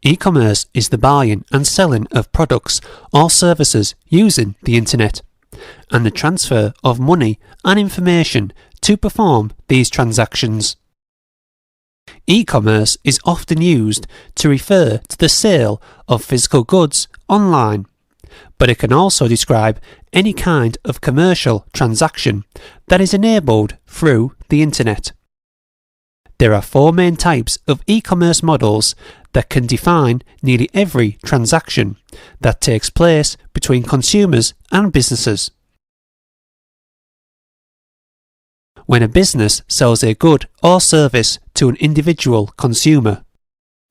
E-commerce is the buying and selling of products or services using the internet, and the transfer of money and information to perform these transactions. E-commerce is often used to refer to the sale of physical goods online, but it can also describe any kind of commercial transaction that is enabled through the internet. There are four main types of e-commerce models that can define nearly every transaction that takes place between consumers and businesses. When a business sells a good or service to an individual consumer,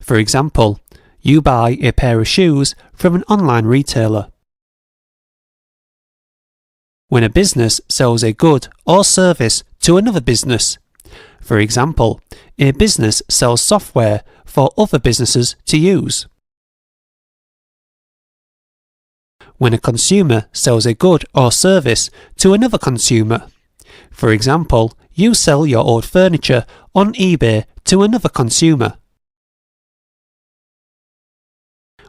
for example, you buy a pair of shoes from an online retailer. When a business sells a good or service to another business, for example, a business sells software for other businesses to use. When a consumer sells a good or service to another consumer, for example, you sell your old furniture on eBay to another consumer.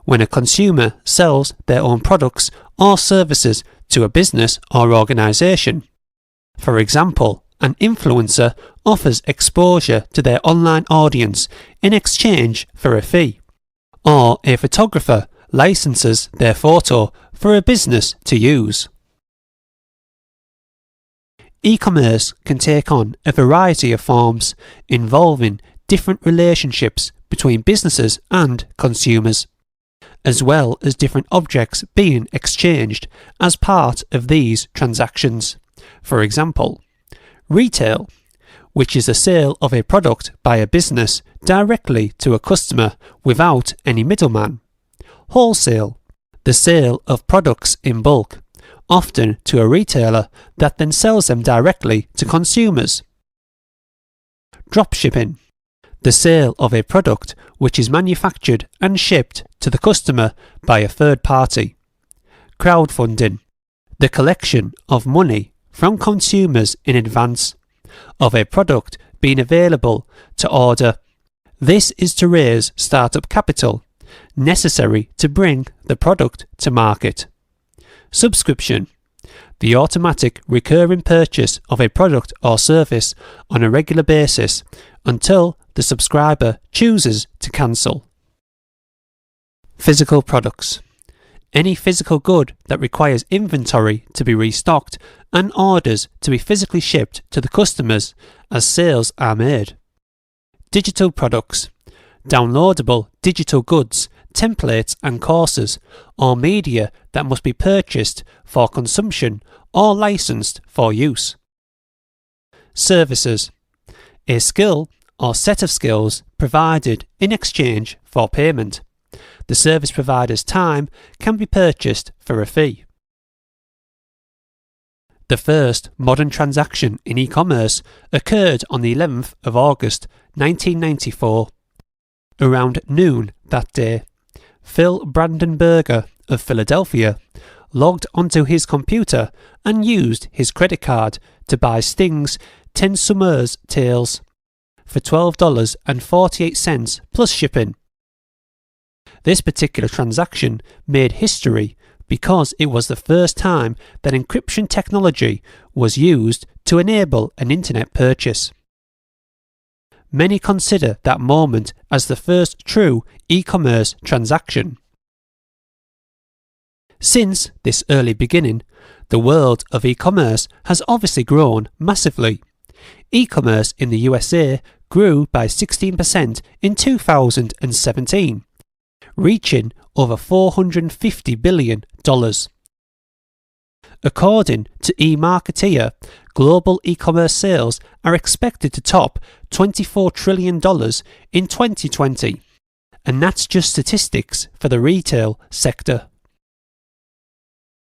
When a consumer sells their own products or services to a business or organisation, for example, an influencer offers exposure to their online audience in exchange for a fee, or a photographer licenses their photo for a business to use. E-commerce can take on a variety of forms involving different relationships between businesses and consumers, as well as different objects being exchanged as part of these transactions. For example, retail, which is the sale of a product by a business directly to a customer without any middleman. Wholesale, the sale of products in bulk, often to a retailer that then sells them directly to consumers. Dropshipping, the sale of a product which is manufactured and shipped to the customer by a third party. Crowdfunding, the collection of money from consumers in advance of a product being available to order. This is to raise startup capital necessary to bring the product to market. Subscription, the automatic recurring purchase of a product or service on a regular basis until the subscriber chooses to cancel. Physical products, any physical good that requires inventory to be restocked and orders to be physically shipped to the customers as sales are made. Digital products, downloadable digital goods, templates and courses, or media that must be purchased for consumption or licensed for use. Services, a skill or set of skills provided in exchange for payment. The service provider's time can be purchased for a fee. The first modern transaction in e-commerce occurred on the 11th of August 1994. Around noon that day, Phil Brandenberger of Philadelphia logged onto his computer and used his credit card to buy Sting's 10 Summers Tales for $12.48 plus shipping. This particular transaction made history because it was the first time that encryption technology was used to enable an internet purchase. Many consider that moment as the first true e-commerce transaction. Since this early beginning, the world of e-commerce has obviously grown massively. E-commerce in the USA grew by 16% in 2017, reaching over $450 billion. According to eMarketer, global e-commerce sales are expected to top $24 trillion in 2020, and that's just statistics for the retail sector.